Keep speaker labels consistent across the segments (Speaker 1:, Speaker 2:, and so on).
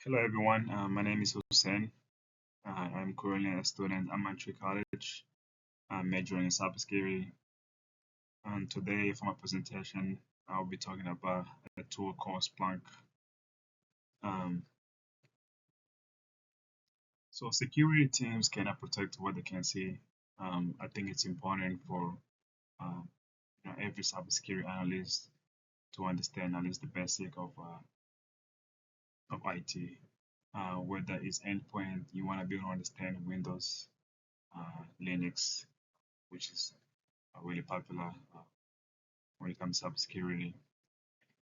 Speaker 1: Hello everyone, my name is Hussein. I'm currently a student at Montreal College. I'm majoring in cybersecurity. And today, for my presentation, I'll be talking about a tool called Splunk. Um, so, security teams cannot protect what they can see. I think it's important for um, every cybersecurity analyst to understand at least the basic of IT. Whether it's endpoint, you want to be able to understand Windows, Linux, which is really popular when it comes to cybersecurity.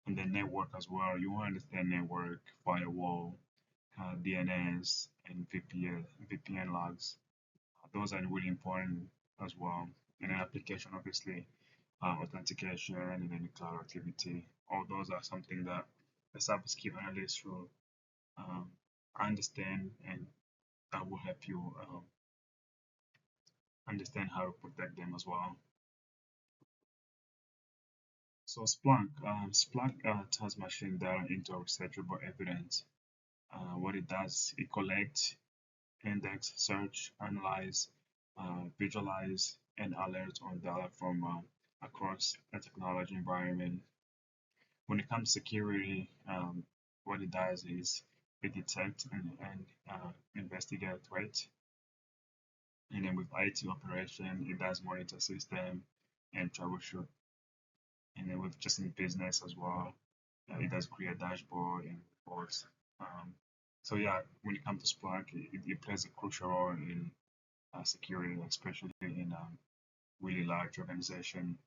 Speaker 1: And then network as well. You want to understand network, firewall, DNS, and VPN logs. Those are really important as well. And then application, obviously, authentication, and then cloud activity. All those are something that a cybersecurity analyst should um, understand, and that will help you understand how to protect them as well. So Splunk turns machine data into researchable evidence. What it does, it collects, index, search, analyze, visualize, and alert on data from across a technology environment. When it comes to security, what it does is it detects and investigate threats. And then with IT operation, it does monitor system and troubleshoot. And then with just in business as well, it does create dashboard and reports. Um, so yeah, when it comes to Splunk, it plays a crucial role in security, especially in really large organization.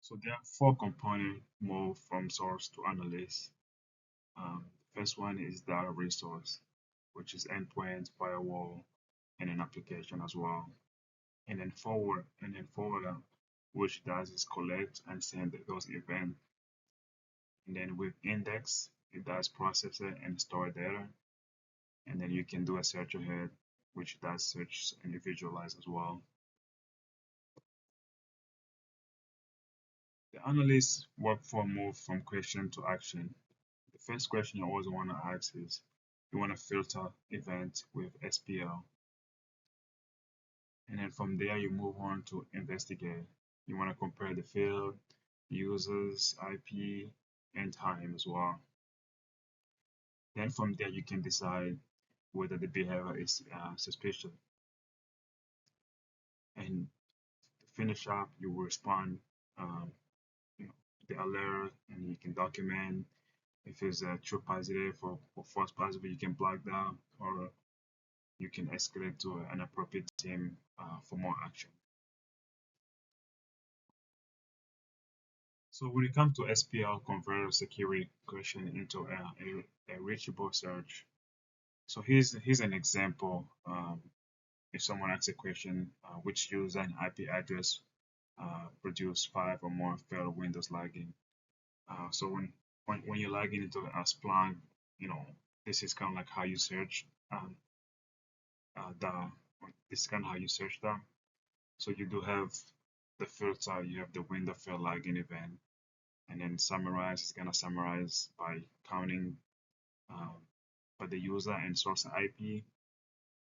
Speaker 1: So there are four components move from source to analyst. The first one is data resource, which is endpoint, firewall, and an application as well. And then forward, which does is collect and send those events. And then with index, it does process it and store data. And then you can do a search ahead, which does search and visualize as well. The analysts workflow move from question to action. The first question you always want to ask is you want to filter event with SPL. And then from there, you move on to investigate. You want to compare the field, users, IP, and time as well. Then from there, you can decide whether the behavior is suspicious. And to finish up, you will respond um, you know, the alert, and you can document if it's a true positive or false positive. You can block that, or you can escalate to an appropriate team for more action. So when it comes to SPL, convert a security question into a reachable search. So here's an example. If someone asks a question, which user and IP address produce five or more failed Windows login. So when you're logging into a Splunk, you know, this is kind of like how you search the this is kind of how you search them. So you do have the filter, you have the window fail login event, and then summarize is gonna summarize by counting um, by the user and source IP,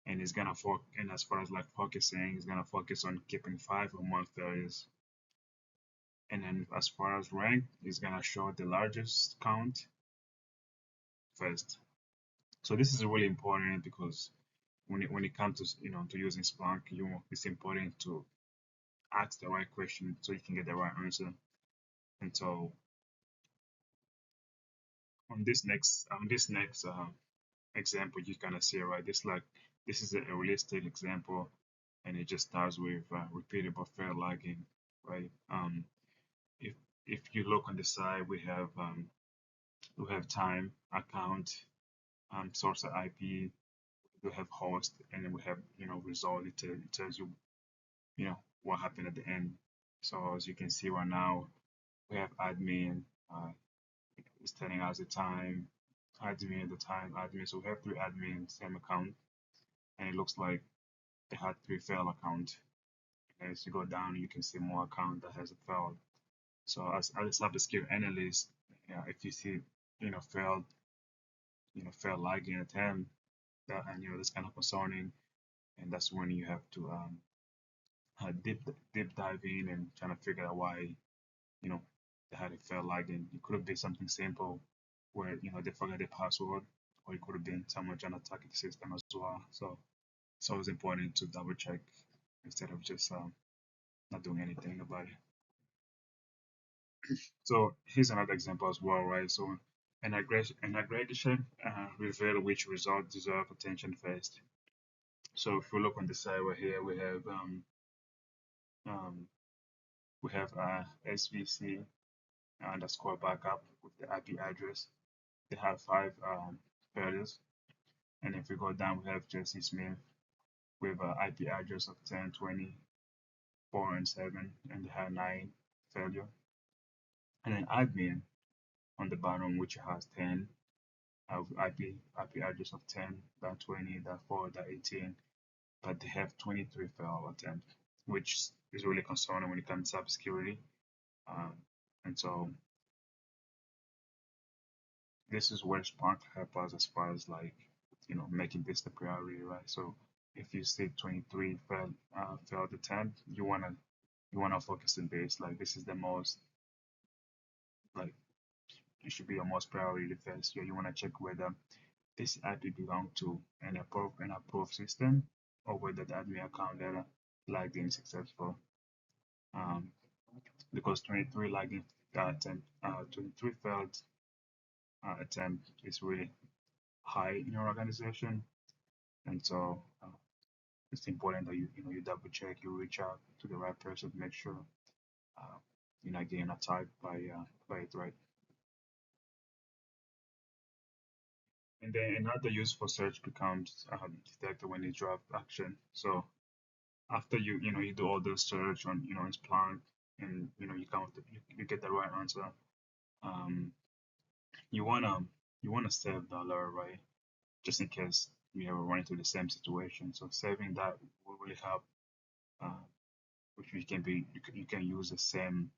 Speaker 1: and it's gonna and as far as like focusing, it's gonna focus on keeping five or more failures. And then as far as rank, it's gonna show the largest count first. So this is really important because when it comes to to using Splunk, it's important to ask the right question so you can get the right answer. And so on this next example, you kind of see right. This is a realistic example, and it just starts with repeatable fair logging, right? If if you look on the side, we have time, account, source of IP, we have host, and then we have result. It tells you what happened at the end. So as you can see right now, we have admin. It's telling us the time, admin, the time, admin. So we have three admin, same account, and it looks like they had three failed account. And as you go down, you can see more account that has failed. So as a cybersecurity analyst, Yeah, if you see, failed, failed lagging attempt, that and that's kind of concerning, and that's when you have to deep dive in and trying to figure out why you know they had a failed lagging. It could have been something simple where they forgot their password, or it could have been someone trying to attack the system as well. So it's always important to double check instead of just not doing anything about it. So here's another example as well, right? So an aggregation reveal which result deserve attention first. So if we look on the side right here, um, we have SVC underscore backup with the IP address. They have five failures, and if we go down, we have Jesse Smith with an IP address of 10, 20, 4, and 7, and they have nine failure. And then admin on the bottom, which has 10 IP address of 10, that 20, that 4, that 18, but they have 23 failed attempts, which is really concerning when it comes to cybersecurity. Um, and so this is where Spark help us as far as like, making this the priority, right? So if you see 23 failed attempt, you wanna focus on this. Like this is the most like it should be your most priority first. You wanna check whether this IP belong to an approved system or whether the admin account data lagging successful. Um, because 23 lagging attempt, 23 failed attempt is really high in your organization, and so it's important that you double check, you reach out to the right person to make sure uh, you're not getting attacked by a threat. And then another use for search becomes detected when you draft action. So after you do all the search on in Splunk and you count you get the right answer, um, you wanna save the alert, right, just in case you ever run into the same situation. So saving that will really help, uh, which you can use the same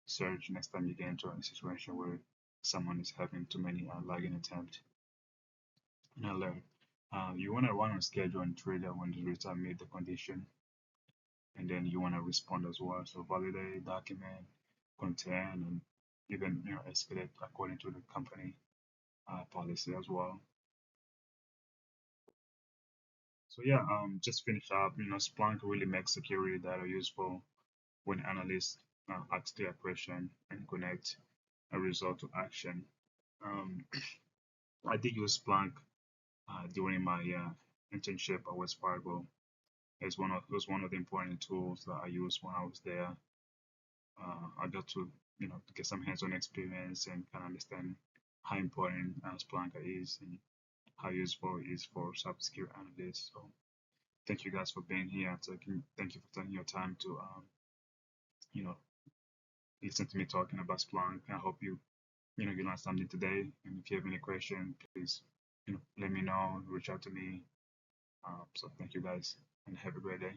Speaker 1: search next time you get into a situation where someone is having too many login attempts and alert. You want to run on schedule and trigger when the user meet the condition, and then you want to respond as well. So validate, document, contain, and even escalate according to the company policy as well. So yeah, just finish up. Splunk really makes security data useful when analysts ask their question and connect a result to action. Um, I did use Splunk during my internship at West Fargo. It was one of the important tools that I used when I was there. I got to to get some hands-on experience and kind of understand how important Splunk is and how useful it is for cybersecurity analysts. So thank you guys for being here. Thank you for taking your time to you know listen to me talking about Splunk. I hope you learned something today. And if you have any question, please let me know. Reach out to me. So thank you guys and have a great day.